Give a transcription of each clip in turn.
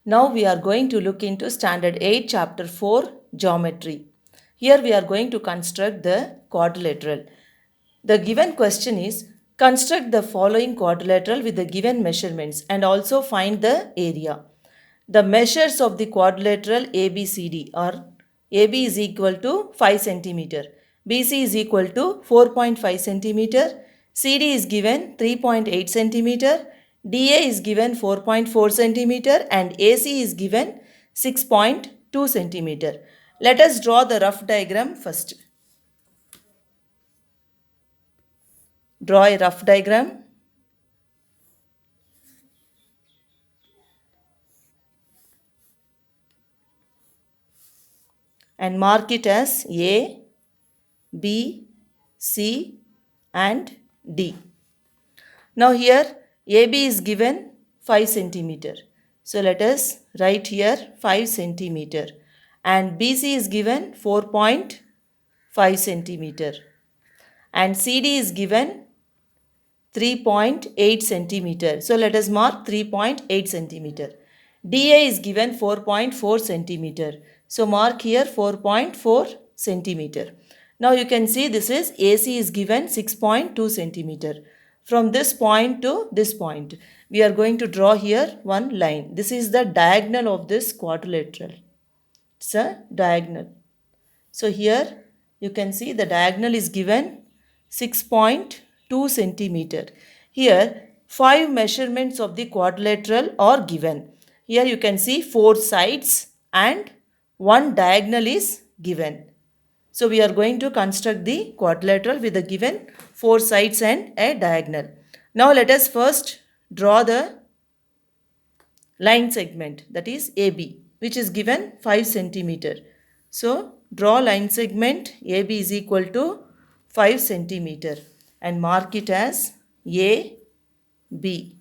Now we are going to look into Standard 8 Chapter 4 Geometry. Here we are going to construct the quadrilateral. The given question is construct the following quadrilateral with the given measurements and also find the area. The measures of the quadrilateral ABCD are AB is equal to 5 cm, BC is equal to 4.5 cm, CD is given 3.8 cm, DA is given 4.4 cm and AC is given 6.2 cm. Let us draw the rough diagram first. Draw a rough diagram and mark it as A, B, C and D. Now here AB is given 5 centimeter. So let us write here 5 centimeter and BC is given 4.5 centimeter and CD is given 3.8 centimeter. So let us mark 3.8 centimeter. DA is given 4.4 centimeter. So mark here 4.4 centimeter. Now you can see this is AC is given 6.2 centimeter. From this point to this point, we are going to draw here one line. This is the diagonal of this quadrilateral. It's a diagonal. So here you can see the diagonal is given 6.2 centimeter. Here 5 measurements of the quadrilateral are given. Here you can see 4 sides and 1 diagonal is given. So we are going to construct the quadrilateral with the given 4 sides and a diagonal. Now let us first draw the line segment, that is AB, which is given 5 centimeter. So draw line segment AB is equal to 5 centimeter and mark it as AB.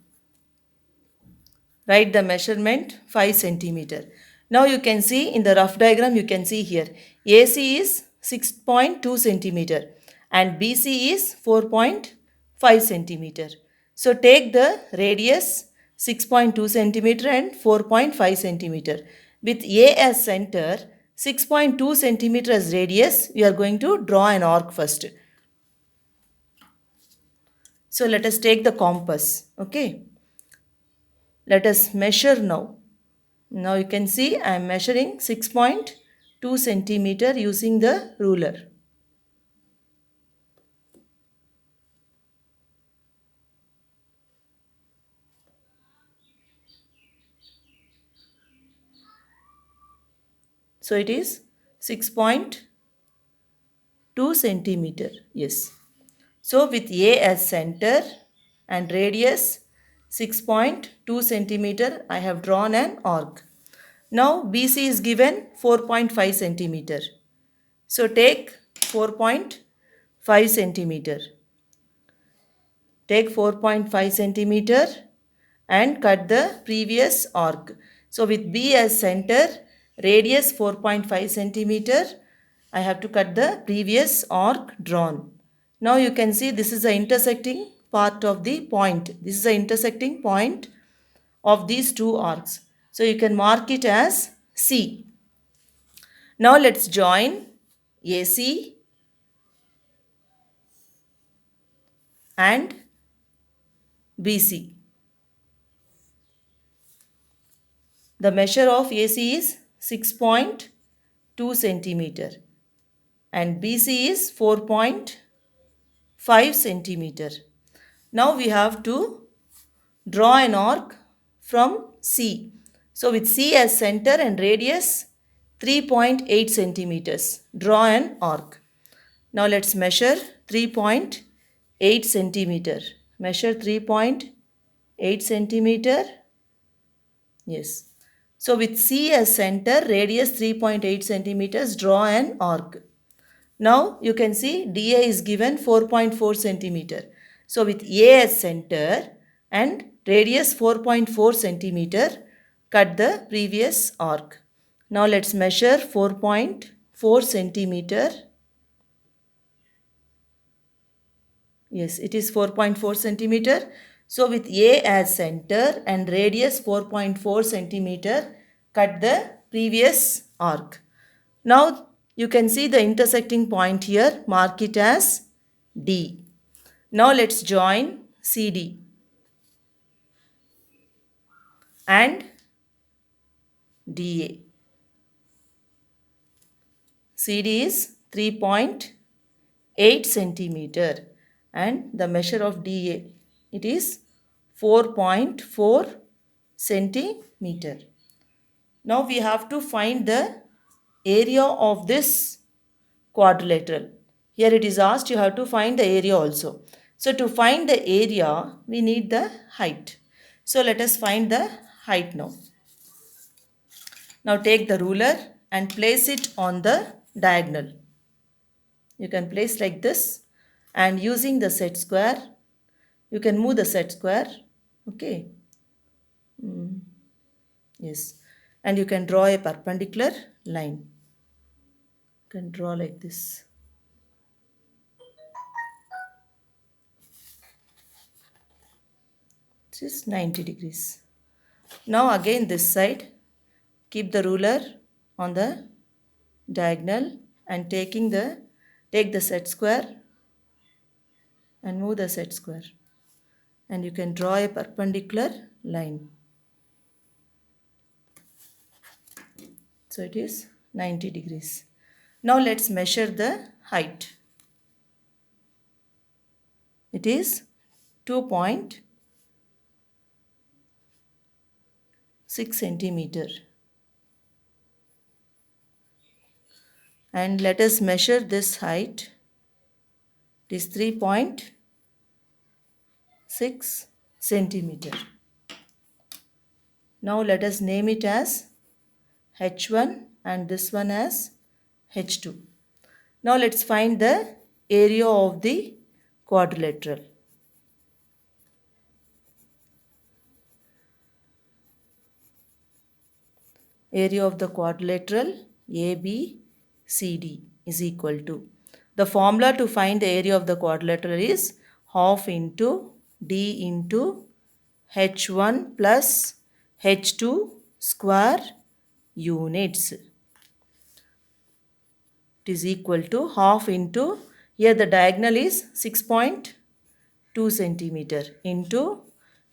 Write the measurement 5 centimeter. Now you can see in the rough diagram, you can see here AC is 6.2 centimeter and BC is 4.5 centimeter. So take the radius 6.2 centimeter and 4.5 centimeter. With A as center, 6.2 centimeter as radius, we are going to draw an arc first. So let us take the compass. Okay. Let us measure now. Now you can see I am measuring 6.2 centimeter using the ruler. So it is 6.2 centimeter. Yes. So with A as center and radius 6.2 centimeter, I have drawn an arc. Now BC is given 4.5 centimeter. So take 4.5 centimeter. Take 4.5 centimeter and cut the previous arc. So with B as center, radius 4.5 centimeter, I have to cut the previous arc drawn. Now you can see this is the intersecting part of the point. This is the intersecting point of these two arcs. So you can mark it as C. Now let's join AC and BC. The measure of AC is 6.2 centimeter and BC is 4.5 centimeter. Now we have to draw an arc from C. So with C as center and radius 3.8 centimeters. Draw an arc. Now let's measure 3.8 centimeter. Measure 3.8 centimeter. Yes. So with C as center, radius 3.8 centimeters, draw an arc. Now you can see DA is given 4.4 centimeter. So with A as center and radius 4.4 centimeter, cut the previous arc. Now let's measure 4.4 centimeter. Yes, it is 4.4 centimeter. So with A as center and radius 4.4 centimeter, cut the previous arc. Now you can see the intersecting point here, mark it as D. Now let's join CD and DA. CD is 3.8 centimeter and the measure of DA, it is 4.4 centimeter. Now we have to find the area of this quadrilateral. Here it is asked you have to find the area also. So to find the area we need the height. So let us find the height now. Now take the ruler and place it on the diagonal. You can place like this and using the set square you can move the set square. Okay. Yes. And you can draw a perpendicular line. You can draw like this. This is 90 degrees. Now again this side, keep the ruler on the diagonal and take the set square and move the set square. And you can draw a perpendicular line. So it is 90 degrees. Now let's measure the height. It is 2.6 centimeter. And let us measure this height. It is 3.6 centimeter. Now let us name it as H1 and this one as H2. Now let's find the area of the quadrilateral. Area of the quadrilateral ABCD is equal to. The formula to find the area of the quadrilateral is half into D into H1 plus H2 square units. It is equal to half into, here the diagonal is 6.2 centimeter into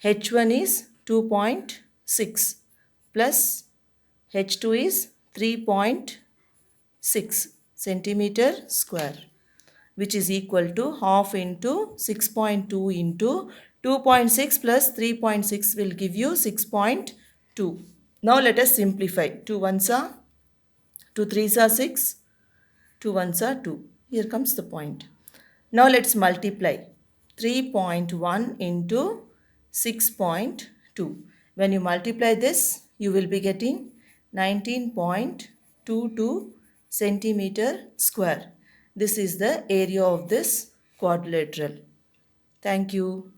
H1 is 2.6 plus H2 is 3.6 centimeter square, which is equal to half into 6.2 into 2.6 plus 3.6 will give you 6.2. Now let us simplify. 2 ones are 2 3s are 6, 2 ones are 2. Here comes the point. Now let's multiply 3.1 into 6.2. When you multiply this, you will be getting 19.22 centimeter square. This is the area of this quadrilateral. Thank you.